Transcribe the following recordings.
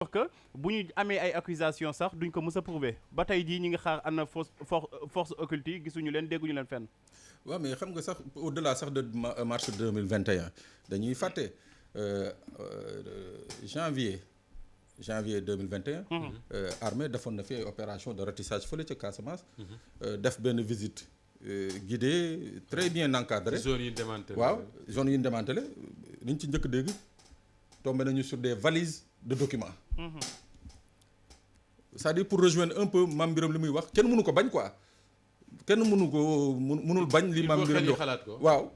sûr que bu ñu amee ay accusations sax duñ ko mës a prouver ba tey jii ñi ngi xaar ana force occulte yi gisuñu leen dégguñu leen fenn. waaw mais xam nga sax au-delà sax de mars 2021 dañuy fàtte janvier 2021. Armée defoon na fi ay opération de ratissage fële ca Casamance. def benn visite guidée très bien encadrée. zone yi démantelé. waaw zone yi ñu démantelé li ñu ci njëkk dégg tombé nañu sur des valises de documents. c'est-à-dire pour rejoindre un peu Mame Birame li muy wax kenn mënu ko bañ quoi. kenn mënul bañ li Mame Birame di wax waaw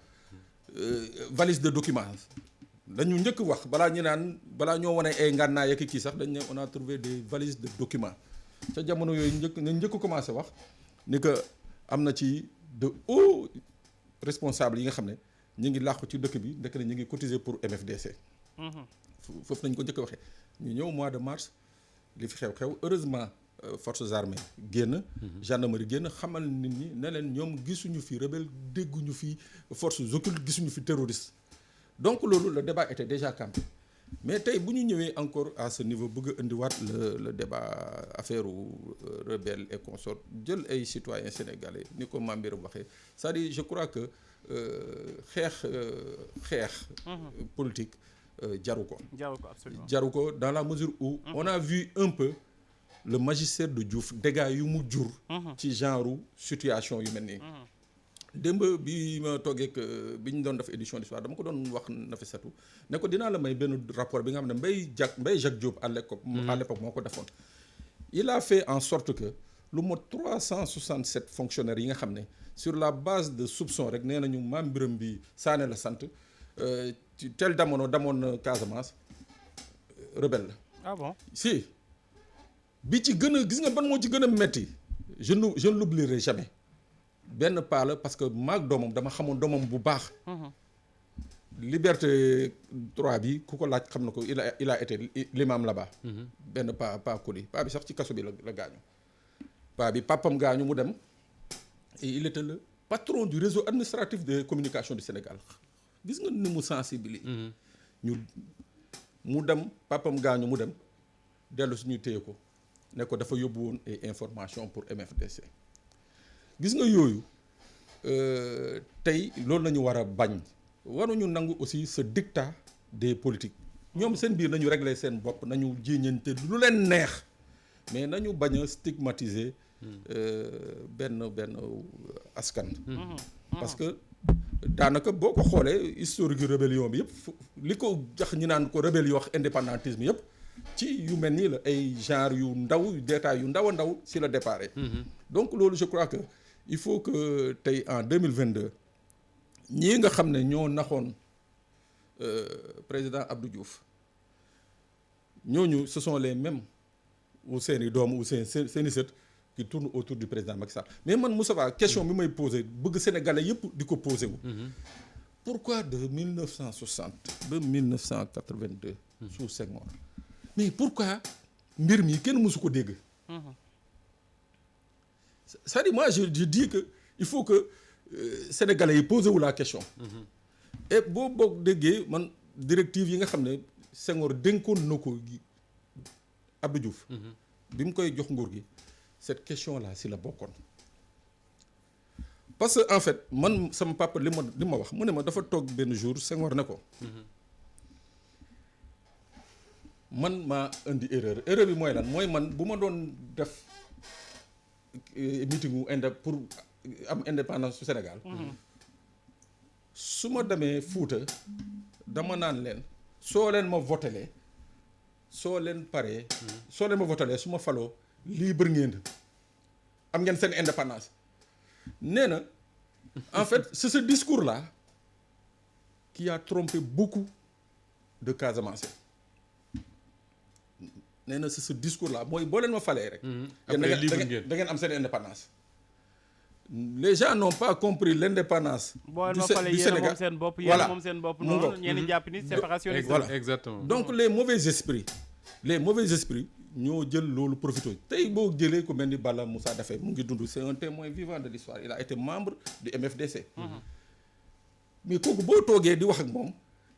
valise de documents dañu njëkk wax balaa ñoo wane ay ngànnaay ak kii sax dañ ne on a trouvé des valises de documents ca jamono yooyu njëkk commencé wax ni que am na ci de hauts responsables yi nga xam ne ñu ngi làqu ci dëkk bi ndekk ne ñu ngi cotiser pour MFDC. foofu nañ ko njëkk waxee ñu ñëw mois de mars li fi xew heureusement forces armées génn gendarmerie génn xamal nit ñi ne leen ñoom gisuñu fi rebelle dégguñu fi forces occultes gisuñu fi terroriste donc loolu le débat était déjà campé mais tey bu ñu ñëwee encore à ce niveau bëgg a indiwaat le débat affaire rebelle et consort jël ay citoyens sénégalais ni ko Mame Birame waxee c'est-à-dire je crois que xeex politique jaru ko absolument jaru ko dans la mesure où on a vu un peu le magistère de Diouf dégâts yu mu jur ci genre situation yu mel nii démb bi ma toogeek bi ñu doon def édition d'histoire dama ko doon wax Nafissatou ne ko dinaa la may benn rapport bi nga xam ne Mbaye Jacques Diop à l'époque moo ko defoon il a fait en sorte que lu mot 367 fonctionnaires yi nga xam ne sur la base de soupçon rek nee nañu Mame Birame bi Sané la sant ci tel damoon na Casamance rebelle la. Ah bon? Si bi ci gën a gis nga ban moo ci gën a metti je ne l'oublierai jamais benn paa la parce que maag doomam dama xamoon doomam bu baax. Liberté 3 bi ku ko laaj xam na ko il a été l'imam là-bas. benn paa Koli paa bi sax ci kaso bi la gaañu. paa bi papam gaañu mu dem et il était le patron du réseau administratif de communication du Sénégal gis nga ni mu sensibiliser. mu dem papam gaañu mu dem dellu suñu téye ko ne ko dafa yóbbu woon ay information pour MFDC gis nga yooyu tey loolu nañu war a bañ waruñu nangu aussi ce dictat des politiques ñoom seen biir nañu régler seen bopp nañu jiiñante lu leen neex mais nañu bañ a stigmatiser benn askan parce que daanaka boo ko xoolee historique rébellion bi yëpp li ko jax ñu naan ko rébellion wax indépendantisme yëpp ci yu mel nii la ay genre yu ndaw détails yu ndaw a ndaw si la départ. Donc loolu je crois que il faut que tey en 2022 ñii nga xam ne ñoo naxoon président Abdou Diouf ñooñu ce sont les mêmes ou seeni doom ou seeni sët qui tourne autour du président Macky Sall mais man Moussa question bi may posé bëgg sénégalais yëpp di ko posé wu. Pourquoi de 1960 ba 1982. sous Senghor mais pourquoi mbir mi kenn mësu ko dégg. c'est-à-dire moi je dis que il faut que sénégalais yi posé wu la question. et boo boog déggee man directive yi nga xam ne Senghor dénkoon na ko Abdou Diouf. bi mu koy jox nguur gi. cette question là si la bokkoon parce que en fait man sama papa li ma wax mu ne ma dafa toog benn jour Senghor ne ko man maa indi erreur bi mooy lan mooy man bu ma doon def meeting pour am indépendance su Sénégal su ma demee Fuuta dama naan leen soo leen ma votelee soo leen ma votelee su ma faloo libre ngeen am ngeen seen indépendance nee na en fait c'est ce discours là qui a trompé beaucoup de Casamançais nee na c'est ce discours là mooy boo leen ma falee rek. da ngeen am seen indépendance. les gens n'ont pas compris l'indépendance. du Sénégal moom seen bopp yéen moom seen bopp noonu ñenn jàpp ni séparation. voilà exactement. donc les mauvais esprits ñoo jël loolu profité tey boo jëlee ko mel ni Bala Moussa Daffé mu ngi dund c'est un témoin vivant de l'histoire il a été membre du MFDC. mais kooku boo toogee di wax ak moom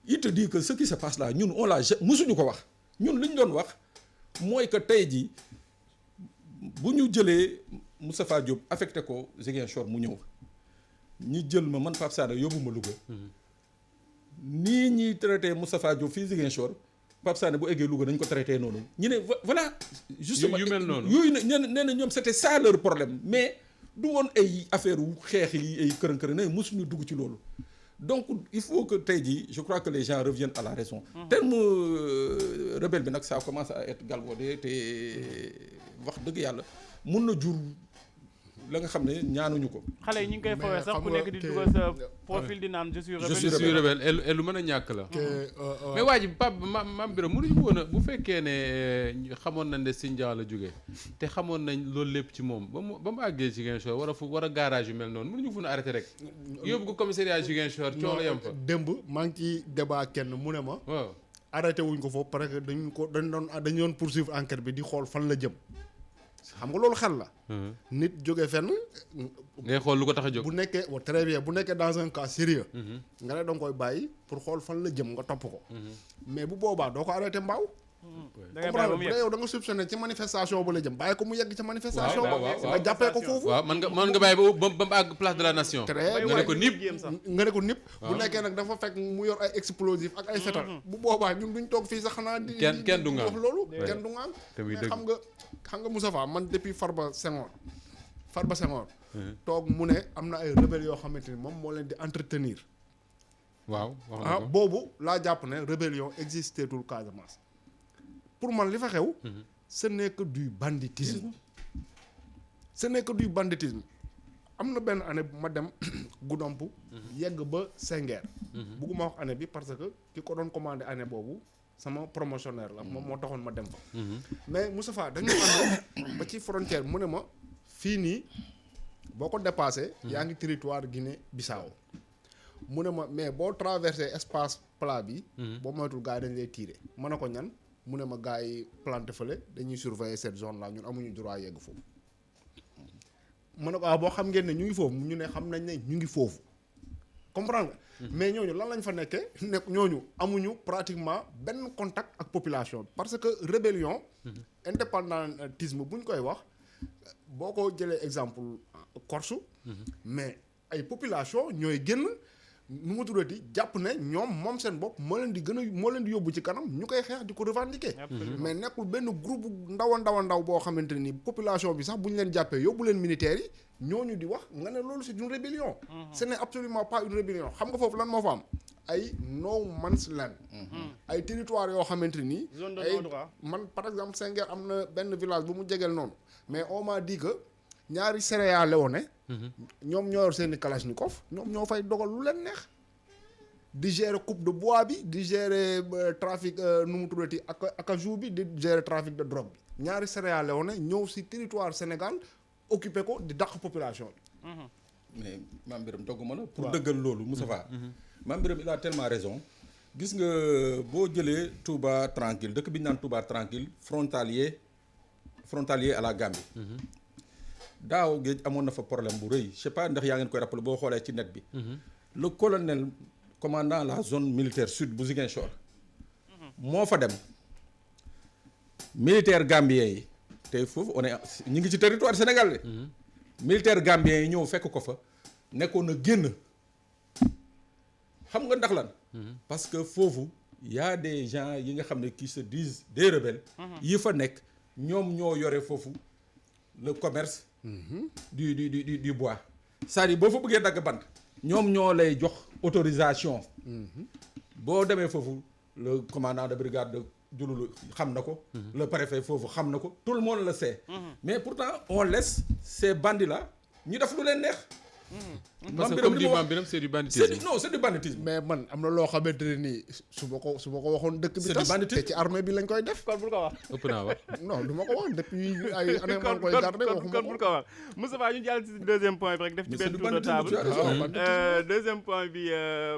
il te dit que ce qui se passe là ñun on l'a musuñu ko wax ñun li ñu doon wax mooy que tey jii bu ñu jëlee Moustapha Diop affecté ko Ziguinchor mu ñëw ñi jël ma man Pape Sané yóbbu ma Louga nii ñuy traité Moustapha Diop fii Ziguinchor Pape Sané bu eggee Louga dañ ko traité noonu ñu ne voilà justement yu mel noonu yooyu nee na ñoom c'était ça leur problème mais du woon ay affaire wu xeex yi ay kërën-kërën ne mosuñu dugg ci loolu donc il faut que tey jii je crois que les gens reviennent à la raison terme rebelle bi nag ça commence à être galvaudé te wax dëgg yàlla mun na jur la nga xam ne ñaanuñu ko. xale yi ñu ngi koy fowee sax ku nekk di dugal sa profil di naan je suis rebelle et lu mën a ñàkk la. mais waa ji Pape Mame Birame mënuñu woon a bu fekkee ne xamoon nañ ne Sindian la jógee te xamoon nañ loolu lépp ci moom ba mu àggee Ziguinchor war a garage yu mel noonu mënuñu fu ñu arrêté rek. yóbbu ko commissariat Ziguinchor coono yam fa. démb maa ngi ci débat kenn mu ne ma. waaw arrêté wuñ ko foofu parce que dañu doon poursuivre enquête bi di xool fan la jëm. xam nga loolu xel la. nit jóge fenn. ngay xool lu ko tax a jóg. bu nekkee très bien bu nekkee dans un cas sérieux nga ne da nga koy bàyyi pour xool fan la jëm nga topp ko. mais bu boobaa doo ko arrêté mbaaw. da ngay bàyyi ba mu yegg yow da nga soupçonné ci manifestation ba la jëm bàyyi ko mu yegg ci manifestation. nga jàppee ko foofu. waaw mën nga bàyyi ba mu àgg place de la nation. nga ne ko nip nga ne ko nip. bu nekkee nag dafa fekk mu yor ay explosif ak ay fetal. bu boobaa ñun duñ toog fii sax xanaa di. kenn du nga wax loolu kenn du nga mais xam nga Moustapha man depuis Farba Senghor toog mu ne am na ay rebelles yoo xamante ni moom moo leen di entretenir. waaw boobu laa jàpp ne rébellion existé tul Casamance. pour man li fa xew. ce n'est que du banditisme. am na benn année bu ma dem Goudomp. yegg ba Senghor. bugguma wax année bi parce que ki ko doon commandé année boobu sama promotionnaire la moom moo taxoon ma dem fa. mais Moustapha dañu ànd ba ci frontière mu ne ma fii nii boo ko dépassé. yaa ngi territoire Guinée Bissau mu ne ma mais boo traversé espace plat bi. boo moytul gars yi dañ lay tirer mën na ko ñan. mu ne ma gars yi planté fële dañuy surveiller cette zone là ñun amuñu droit yegg foofu mu ne ko boo xam ngeen ne ñu ngi foofu ñu ne xam nañ ne ñu ngi foofu comprendre nga. mais ñooñu lan lañ fa nekkee nekk ñooñu amuñu pratiquement benn contact ak population parce que rébellion indépendantisme bu ñu koy wax boo ko jëlee exemple Corse. mais ay population ñooy génn. nu mu tuddati jàpp ne ñoom moom seen bopp moo leen di yóbbu ci kanam ñu koy xeex di ko revendiquer. mais nekkul benn groupe ndaw boo xamante ni population bi sax bu ñu leen jàppee yóbbu leen militaires yi ñooñu di wax nga ne loolu c'est une rébellion. ce n'est absolument pas une rébellion xam nga foofu lan moo fa am ay no man's land. ay territoire yoo xamante ni. zone de non-droit man par exemple Senghor am na benn village bu mu jegeel noonu mais on m'a dit que ñaari Sierra Leone ñoom ñoo yor seeni kalachnikov ñoom ñoo fay dogal lu leen neex di gérer coupe de bois bi di gérer trafic nu mu tuddati ak jour bi di gérer trafic de drogue bi ñaari Sierra Leone ñëw si territoire Sénégal occupé ko di dàq population bi. mais Mame Birame dogguma la pour dëggal loolu Moustapha Mame Birame il a tellement raison gis nga boo jëlee Touba tranquille dëkk bi ñu naan Touba tranquille frontalier à la Gambie. daaw géej amoon na fa problème bu rëy je sais pas ndax yaa ngeen koy rappelé boo xoolee ci net bi. le colonel commandant la zone militaire sud bu Ziguinchor. moo fa dem militaire gambien yi te foofu on est ñu ngi ci territoire Sénégal de. militaire gambien yi ñëw fekk ko fa nekkoon na génn xam nga ndax lan. parce que foofu y a des gens yi nga xam ne qui se disent des rebelles. yi fa nekk ñoom ñoo yore foofu le commerce. du bois c'est-à-dire boo fa bëggee dagg bant ñoom ñoo lay jox autorisation. boo demee foofu le commandant de brigade de Diouloulou xam na ko. le préfet foofu xam na ko tout le monde le sait. mais pourtant on laisse ces bandits là ñu def lu leen neex. parce que comme dit Mame Birame c'est du banditisme. c'est du banditisme. mais man am na loo xamante ne nii su ma ko waxoon dëkk bi tas te ci armée bi lañ koy def. kon bul ko wax. ëpp naa wax. non du ma ko wax depuis ay année maa ngi koy garder waxuma kon bul ko wax Moustapha ñu jàll ci deuxième point bi rek def ci benn tour de table. deuxième point bi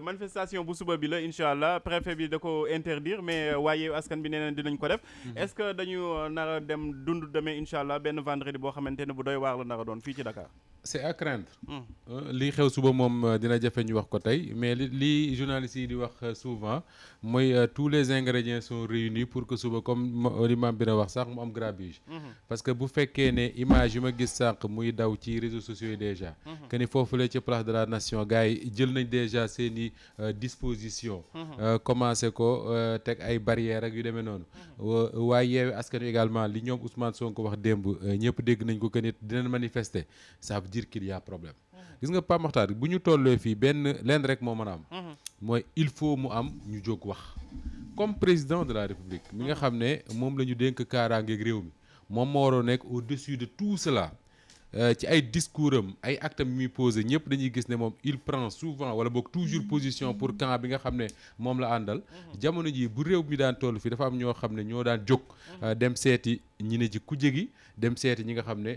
manifestation bu suba bi la incha allah préfet bi da ko interdire mais waaye askan bi nee na dinañ ko def. est-ce que dañu nar a dem dund demee incha allah benn vendredi boo xamante ne bu doy waar la nar a doon fii ci Dakar. c'est à craindre. li xew suba moom dina jafe ñu wax ko tey mais li journalistes yi di wax souvent mooy tous les ingrédients sont réunis pour que suba comme li Mame Birame wax sax mu am grabuge. parce que bu fekkee ne image yi ma gis sànq muy daw ci réseaux sociaux yi déjà. que ni foofu la ci place de la nation gars yi jël nañ déjà seeni disposition commencé ko teg ay barrières ak yu demee noonu. waaye Yewwi Askan Wi également li ñoom Ousmane Sonko wax démb ñëpp dégg nañ ko que nit dinañ manifester ça veut dire qu'il y a problème. gis nga Pape Makhtar bu ñu tollee fii lenn rek moo mën a am. mooy il faut mu am ñu jóg wax. comme président de la République mi nga xam ne moom la ñu dénk kaaraangeeg réew mi moom moo waroon nekk au-dessus de tout cela ci ay discours am ay actes am muy posé ñëpp dañuy gis ne moom il prend souvent wala boog toujours position pour camp bi nga xam ne moom la àndal. jamono ji bu réew mi daan toll fii dafa am ñoo xam ne ñoo daan jóg dem seeti ñi ne ci kujje gi dem seeti ñi nga xam ne.